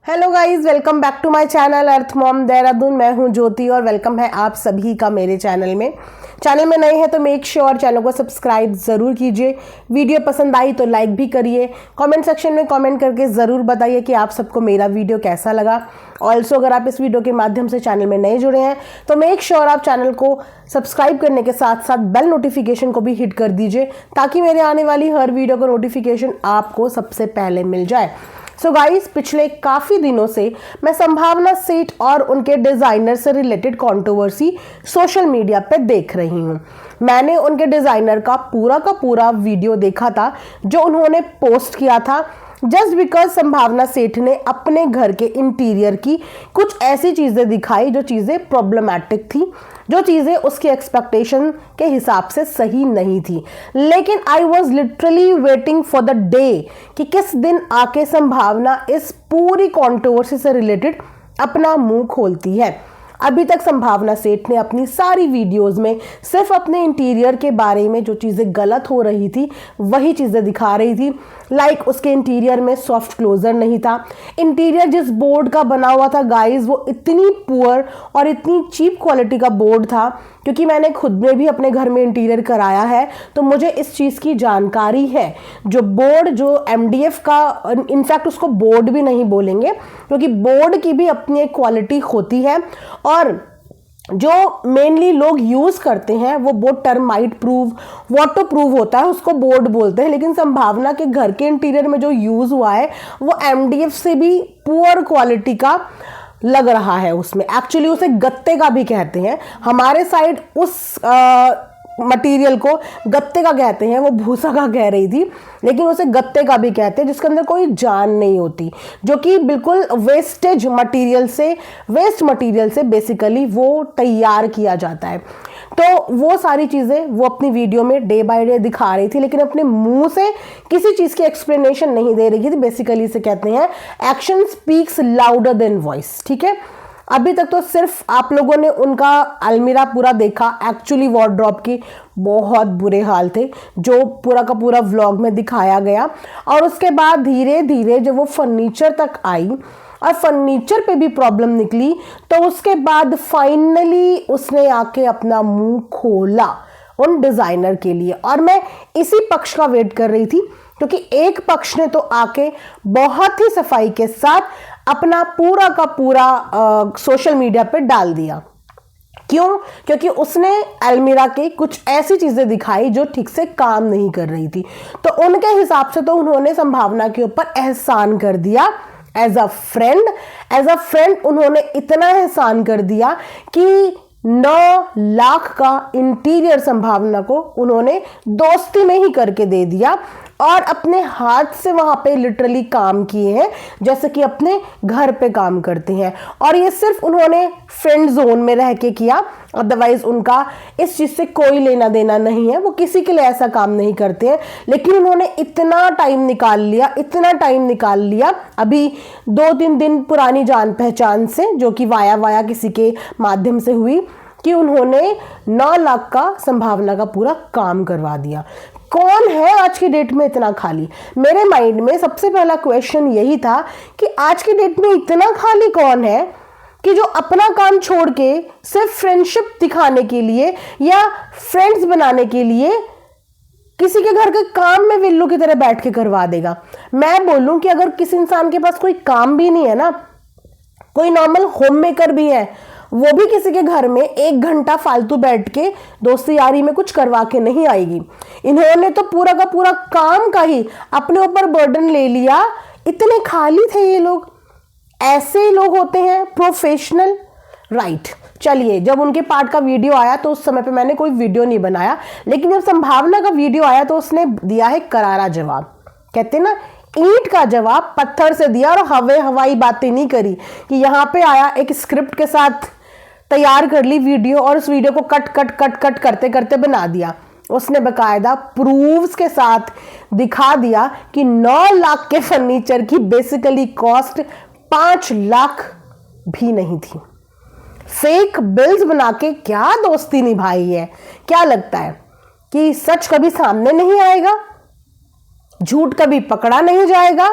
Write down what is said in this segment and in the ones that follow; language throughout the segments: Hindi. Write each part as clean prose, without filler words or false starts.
Hello guys, welcome back to my channel earth mom Dehradun. मैं हूं ज्योति और वेलकम है आप सभी का मेरे चैनल में। चैनल में नए हैं तो मेक श्योर चैनल को सब्सक्राइब ज़रूर कीजिए। वीडियो पसंद आई तो लाइक भी करिए। कमेंट सेक्शन में कमेंट करके ज़रूर बताइए कि आप सबको मेरा वीडियो कैसा लगा। ऑल्सो अगर आप इस वीडियो के माध्यम से चैनल में नए जुड़े हैं तो मेक श्योर आप चैनल को सब्सक्राइब करने के साथ साथ बेल नोटिफिकेशन को भी हिट कर दीजिए ताकि मेरे आने वाली हर वीडियो का नोटिफिकेशन आपको सबसे पहले मिल जाए। सो गाइस, पिछले काफ़ी दिनों से मैं संभावना सेठ और उनके डिज़ाइनर से रिलेटेड कंट्रोवर्सी सोशल मीडिया पे देख रही हूँ। मैंने उनके डिज़ाइनर का पूरा वीडियो देखा था जो उन्होंने पोस्ट किया था जस्ट बिकॉज संभावना सेठ ने अपने घर के इंटीरियर की कुछ ऐसी चीज़ें दिखाई जो चीज़ें प्रॉब्लमैटिक थी, जो चीज़ें उसके एक्सपेक्टेशन के हिसाब से सही नहीं थी। लेकिन I was literally waiting for the day कि किस दिन आके संभावना इस पूरी कंट्रोवर्सी से रिलेटेड अपना मुंह खोलती है। अभी तक संभावना सेठ ने अपनी सारी वीडियोस में सिर्फ अपने इंटीरियर के बारे में जो चीज़ें गलत हो रही थी वही चीज़ें दिखा रही थी। लाइक उसके इंटीरियर में सॉफ्ट क्लोजर नहीं था। इंटीरियर जिस बोर्ड का बना हुआ था गाइस, वो इतनी पुअर और इतनी चीप क्वालिटी का बोर्ड था। क्योंकि मैंने खुद में भी अपने घर में इंटीरियर कराया है तो मुझे इस चीज़ की जानकारी है। जो बोर्ड, जो MDF का, इनफैक्ट उसको बोर्ड भी नहीं बोलेंगे क्योंकि बोर्ड की भी अपनी एक क्वालिटी होती है। और जो मेनली लोग यूज़ करते हैं वो board termite proof, water proof होता है, उसको बोर्ड बोलते हैं। लेकिन संभावना के घर के इंटीरियर में जो यूज़ हुआ है वो MDF से भी पुअर क्वालिटी का लग रहा है। उसमें एक्चुअली उसे गत्ते का भी कहते हैं। हमारे साइड उस मटेरियल को गत्ते का कहते हैं, वो भूसा का कह रही थी, लेकिन उसे गत्ते का भी कहते हैं जिसके अंदर कोई जान नहीं होती, जो कि बिल्कुल वेस्ट मटेरियल से बेसिकली वो तैयार किया जाता है। तो वो सारी चीज़ें वो अपनी वीडियो में डे बाय डे दिखा रही थी, लेकिन अपने मुंह से किसी चीज़ की एक्सप्लेनेशन नहीं दे रही थी। बेसिकली इसे कहते हैं action speaks louder than voice. ठीक है, अभी तक तो सिर्फ आप लोगों ने उनका अलमीरा पूरा देखा। एक्चुअली वार्डरोब की बहुत बुरे हाल थे जो पूरा का पूरा व्लॉग में दिखाया गया। और उसके बाद धीरे धीरे जब वो फर्नीचर तक आई और फर्नीचर पे भी प्रॉब्लम निकली तो उसके बाद फाइनली उसने आके अपना मुंह खोला उन डिज़ाइनर के लिए। और मैं इसी पक्ष का वेट कर रही थी क्योंकि एक पक्ष ने तो आके बहुत ही सफाई के साथ अपना पूरा का पूरा सोशल मीडिया पे डाल दिया। क्यों? क्योंकि उसने अलमीरा के कुछ ऐसी चीजें दिखाई जो ठीक से काम नहीं कर रही थी। तो उनके हिसाब से तो उन्होंने संभावना के ऊपर एहसान कर दिया। एज अ फ्रेंड उन्होंने इतना एहसान कर दिया कि 9 लाख का इंटीरियर संभावना को उन्होंने दोस्ती में ही करके दे दिया और अपने हाथ से वहां पे लिटरली काम किए हैं जैसे कि अपने घर पे काम करते हैं। और ये सिर्फ उन्होंने फ्रेंड जोन में रह के किया, अदरवाइज उनका इस चीज़ से कोई लेना देना नहीं है। वो किसी के लिए ऐसा काम नहीं करते हैं, लेकिन उन्होंने इतना टाइम निकाल लिया अभी 2-3 दिन पुरानी जान पहचान से, जो कि वाया किसी के माध्यम से हुई, कि उन्होंने 9 लाख का संभावना का पूरा काम करवा दिया। कौन है आज की डेट में इतना खाली? मेरे माइंड में सबसे पहला क्वेश्चन यही था कि आज की डेट में इतना खाली कौन है कि जो अपना काम छोड़ के सिर्फ फ्रेंडशिप दिखाने के लिए या फ्रेंड्स बनाने के लिए किसी के घर के काम में विल्लू की तरह बैठ के करवा देगा। मैं बोलूं कि अगर किसी इंसान के पास कोई काम भी नहीं है ना, कोई नॉर्मल होम मेकर भी है, वो भी किसी के घर में 1 घंटा फालतू बैठ के दोस्ती यारी में कुछ करवा के नहीं आएगी। इन्होंने तो पूरा का पूरा काम का ही अपने ऊपर बर्डन ले लिया। इतने खाली थे ये लोग। ऐसे लोग होते हैं प्रोफेशनल, राइट। चलिए, जब उनके पार्ट का वीडियो आया तो उस समय पे मैंने कोई वीडियो नहीं बनाया, लेकिन जब संभावना का वीडियो आया तो उसने दिया है करारा जवाब। कहते ना, ईंट का जवाब पत्थर से दिया और हवाई बातें नहीं करी कि यहाँ पे आया एक स्क्रिप्ट के साथ तैयार कर ली वीडियो और उस वीडियो को कट करते करते बना दिया। उसने बकायदा प्रूफ्स के साथ दिखा दिया कि 9 लाख के फर्नीचर की बेसिकली कॉस्ट 5 लाख भी नहीं थी। फेक बिल्स बना के क्या दोस्ती निभाई है? क्या लगता है कि सच कभी सामने नहीं आएगा? झूठ कभी पकड़ा नहीं जाएगा?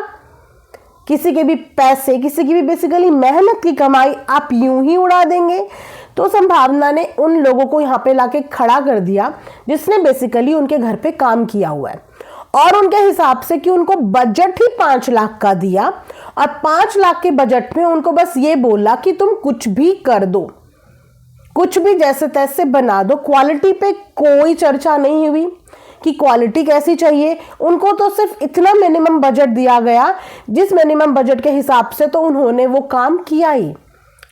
किसी के भी पैसे, किसी की भी बेसिकली मेहनत की कमाई आप यूं ही उड़ा देंगे। तो संभावना ने उन लोगों को यहाँ पे लाके खड़ा कर दिया जिसने बेसिकली उनके घर पे काम किया हुआ है, और उनके हिसाब से कि उनको बजट ही 5 लाख का दिया, और 5 लाख के बजट में उनको बस ये बोला कि तुम कुछ भी कर दो, कुछ भी जैसे तैसे बना दो। क्वालिटी पे कोई चर्चा नहीं हुई कि क्वालिटी कैसी चाहिए। उनको तो सिर्फ इतना मिनिमम बजट दिया गया, जिस मिनिमम बजट के हिसाब से तो उन्होंने वो काम किया ही।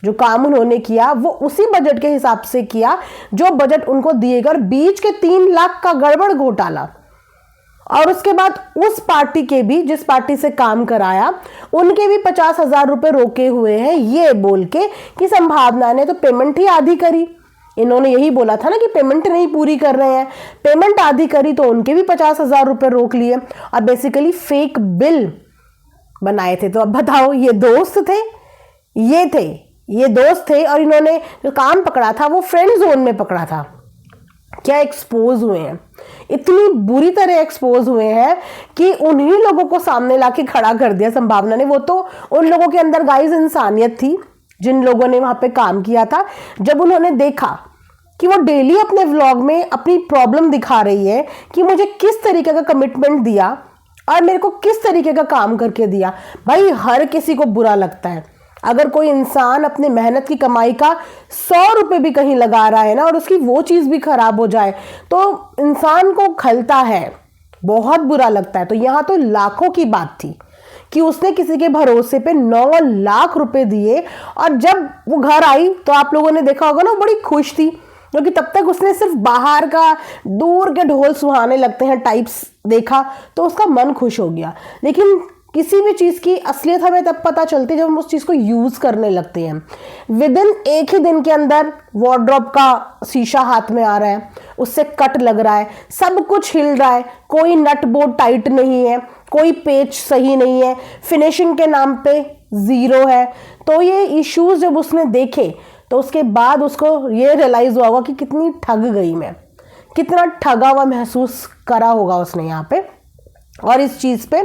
जो काम उन्होंने किया वो उसी बजट के हिसाब से किया जो बजट उनको दिएगा, और बीच के 3 लाख का गड़बड़ घोटाला। और उसके बाद उस पार्टी के भी, जिस पार्टी से काम कराया, उनके भी 50,000 रुपए रोके हुए हैं, ये बोल के कि संभावना ने तो पेमेंट ही आधी करी। इन्होंने यही बोला था ना कि पेमेंट नहीं पूरी कर रहे हैं, पेमेंट आधी करी, तो उनके भी 50,000 रुपए रोक लिए और बेसिकली फेक बिल बनाए थे। तो अब बताओ, ये दोस्त थे, ये दोस्त थे, और इन्होंने जो काम पकड़ा था वो फ्रेंड जोन में पकड़ा था। क्या एक्सपोज हुए हैं, इतनी बुरी तरह एक्सपोज हुए हैं कि उन्हीं लोगों को सामने लाके खड़ा कर दिया संभावना ने। वो तो उन लोगों के अंदर गाइस इंसानियत थी जिन लोगों ने वहां पे काम किया था। जब उन्होंने देखा कि वो डेली अपने व्लॉग में अपनी प्रॉब्लम दिखा रही है कि मुझे किस तरीके का कमिटमेंट दिया और मेरे को किस तरीके का काम करके दिया। भाई हर किसी को बुरा लगता है अगर कोई इंसान अपने मेहनत की कमाई का 100 रुपए भी कहीं लगा रहा है ना, और उसकी वो चीज भी खराब हो जाए तो इंसान को खलता है, बहुत बुरा लगता है। तो यहाँ तो लाखों की बात थी कि उसने किसी के भरोसे पे 9 लाख रुपए दिए, और जब वो घर आई तो आप लोगों ने देखा होगा ना, वो बड़ी खुश थी, क्योंकि तब तक उसने सिर्फ बाहर का, दूर के ढोल सुहाने लगते हैं टाइप्स देखा, तो उसका मन खुश हो गया। लेकिन किसी भी चीज की असलियत हमें तब पता चलती है जब हम उस चीज को यूज करने लगते हैं। विदिन एक ही दिन के अंदर वार्डरोब का शीशा हाथ में आ रहा है, उससे कट लग रहा है, सब कुछ हिल रहा है, कोई नट बोल्ट टाइट नहीं है, कोई पेच सही नहीं है, फिनिशिंग के नाम पे 0 है। तो ये इश्यूज जब उसने देखे तो उसके बाद उसको ये रियलाइज हुआ कि कितनी ठग गई मैं, कितना ठगा हुआ महसूस करा होगा उसने यहाँ पे। और इस चीज पे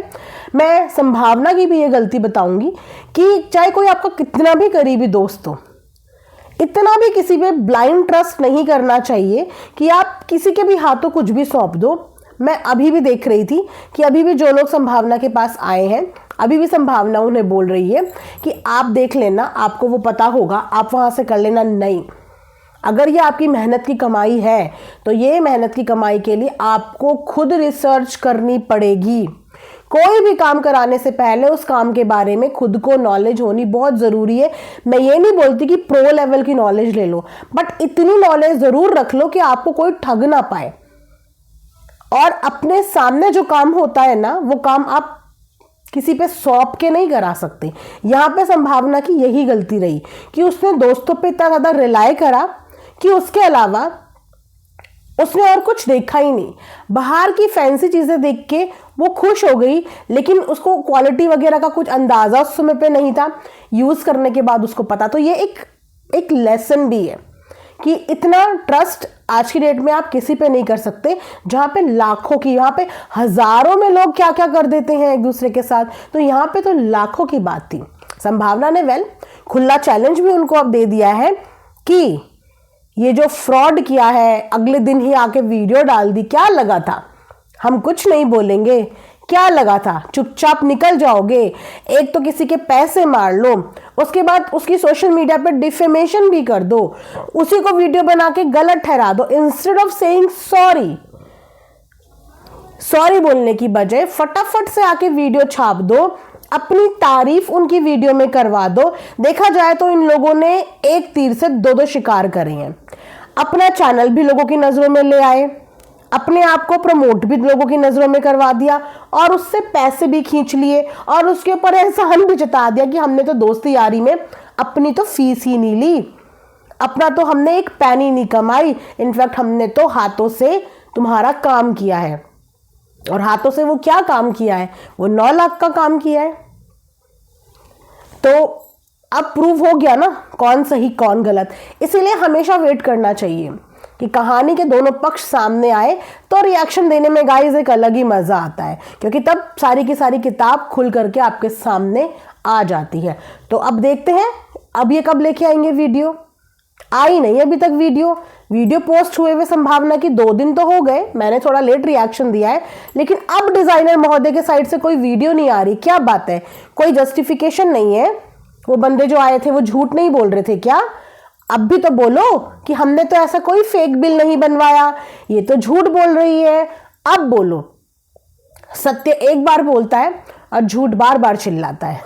मैं संभावना की भी ये गलती बताऊंगी कि चाहे कोई आपका कितना भी करीबी दोस्त हो, इतना भी किसी पे ब्लाइंड ट्रस्ट नहीं करना चाहिए कि आप किसी के भी हाथों कुछ भी सौंप दो। मैं अभी भी देख रही थी कि अभी भी जो लोग संभावना के पास आए हैं, अभी भी संभावना उन्हें बोल रही है कि आप देख लेना, आपको वो पता होगा, आप वहां से कर लेना। नहीं, अगर ये आपकी मेहनत की कमाई है तो ये मेहनत की कमाई के लिए आपको खुद रिसर्च करनी पड़ेगी। कोई भी काम कराने से पहले उस काम के बारे में खुद को नॉलेज होनी बहुत ज़रूरी है। मैं ये नहीं बोलती कि प्रो लेवल की नॉलेज ले लो, बट इतनी नॉलेज ज़रूर रख लो कि आपको कोई ठग ना पाए। और अपने सामने जो काम होता है ना, वो काम आप किसी पे सौंप के नहीं करा सकते। यहाँ पे संभावना की यही गलती रही कि उसने दोस्तों पे इतना ज़्यादा रिलाय करा कि उसके अलावा उसने और कुछ देखा ही नहीं। बाहर की फैंसी चीज़ें देख के वो खुश हो गई, लेकिन उसको क्वालिटी वगैरह का कुछ अंदाज़ा उस समय पे नहीं था। यूज़ करने के बाद उसको पता। तो ये एक लेसन भी है कि इतना ट्रस्ट आज की डेट में आप किसी पे नहीं कर सकते, जहाँ पे लाखों की, यहाँ पे हज़ारों में लोग क्या क्या कर देते हैं एक दूसरे के साथ। तो यहाँ पे तो लाखों की बात थी। संभावना ने खुला चैलेंज भी उनको अब दे दिया है कि ये जो फ्रॉड किया है, अगले दिन ही आके वीडियो डाल दी, क्या लगा था हम कुछ नहीं बोलेंगे, क्या लगा था चुपचाप निकल जाओगे। एक तो किसी के पैसे मार लो, उसके बाद उसकी सोशल मीडिया पे डिफेमेशन भी कर दो, उसी को वीडियो बना के गलत ठहरा दो। इंस्टेड ऑफ सेइंग सॉरी बोलने की बजाय फटाफट से आके वीडियो छाप दो, अपनी तारीफ उनकी वीडियो में करवा दो। देखा जाए तो इन लोगों ने एक तीर से दो शिकार करे हैं। अपना चैनल भी लोगों की नजरों में ले आए, अपने आप को प्रमोट भी लोगों की नजरों में करवा दिया, और उससे पैसे भी खींच लिए, और उसके ऊपर एहसान भी जता दिया कि हमने तो दोस्ती यारी में अपनी तो फीस ही नहीं ली, अपना तो हमने एक पैनी नहीं कमाई, इनफैक्ट हमने तो हाथों से तुम्हारा काम किया है। और हाथों से वो क्या काम किया है? वो 9 लाख का काम किया है। तो अब प्रूव हो गया ना कौन सही कौन गलत। इसीलिए हमेशा वेट करना चाहिए कि कहानी के दोनों पक्ष सामने आए तो रिएक्शन देने में गाइस एक अलग ही मज़ा आता है, क्योंकि तब सारी की सारी किताब खुल करके आपके सामने आ जाती है। तो अब देखते हैं अब ये कब लेके आएंगे वीडियो। आई नहीं अभी तक वीडियो पोस्ट हुए हुए संभावना की 2 दिन तो हो गए, मैंने थोड़ा लेट रिएक्शन दिया है, लेकिन अब डिजाइनर महोदय के साइड से कोई वीडियो नहीं आ रही। क्या बात है, कोई जस्टिफिकेशन नहीं है? वो बंदे जो आए थे वो झूठ नहीं बोल रहे थे क्या? अब भी तो बोलो कि हमने तो ऐसा कोई फेक बिल नहीं बनवाया, ये तो झूठ बोल रही है। अब बोलो, सत्य एक बार बोलता है और झूठ बार बार चिल्लाता है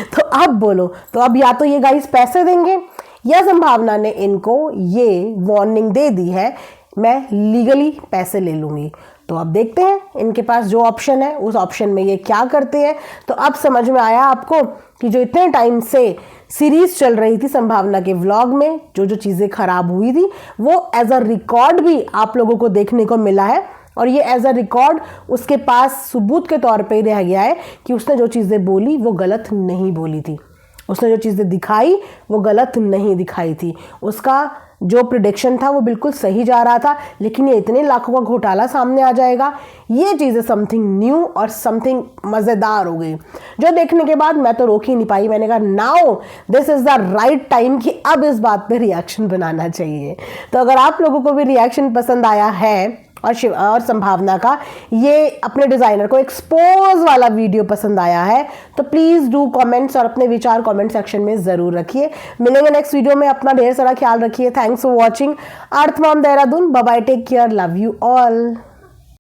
तो अब बोलो, तो अब या तो ये गाइस पैसे देंगे या संभावना ने इनको ये वार्निंग दे दी है मैं लीगली पैसे ले लूंगी। तो अब देखते हैं इनके पास जो ऑप्शन है उस ऑप्शन में ये क्या करते हैं। तो अब समझ में आया आपको कि जो इतने टाइम से सीरीज चल रही थी संभावना के व्लॉग में, जो जो चीज़ें खराब हुई थी वो एज अ रिकॉर्ड भी आप लोगों को देखने को मिला है, और ये एज अ रिकॉर्ड उसके पास सबूत के तौर पे रह गया है कि उसने जो चीज़ें बोली वो गलत नहीं बोली थी, उसने जो चीज़ें दिखाई वो गलत नहीं दिखाई थी, उसका जो प्रिडिक्शन था वो बिल्कुल सही जा रहा था। लेकिन ये इतने लाखों का घोटाला सामने आ जाएगा, ये चीज़ें समथिंग न्यू और समथिंग मज़ेदार हो गई, जो देखने के बाद मैं तो रोक ही नहीं पाई। मैंने कहा now this is the right time कि अब इस बात पे रिएक्शन बनाना चाहिए। तो अगर आप लोगों को भी रिएक्शन पसंद आया है और संभावना का ये अपने डिज़ाइनर को एक्सपोज वाला वीडियो पसंद आया है, तो प्लीज़ डू कमेंट्स और अपने विचार कमेंट सेक्शन में ज़रूर रखिए। मिलेंगे नेक्स्ट वीडियो में, अपना ढेर सारा ख्याल रखिए। Thanks for watching earth mom Dehradun. Bye bye, take care, love you all.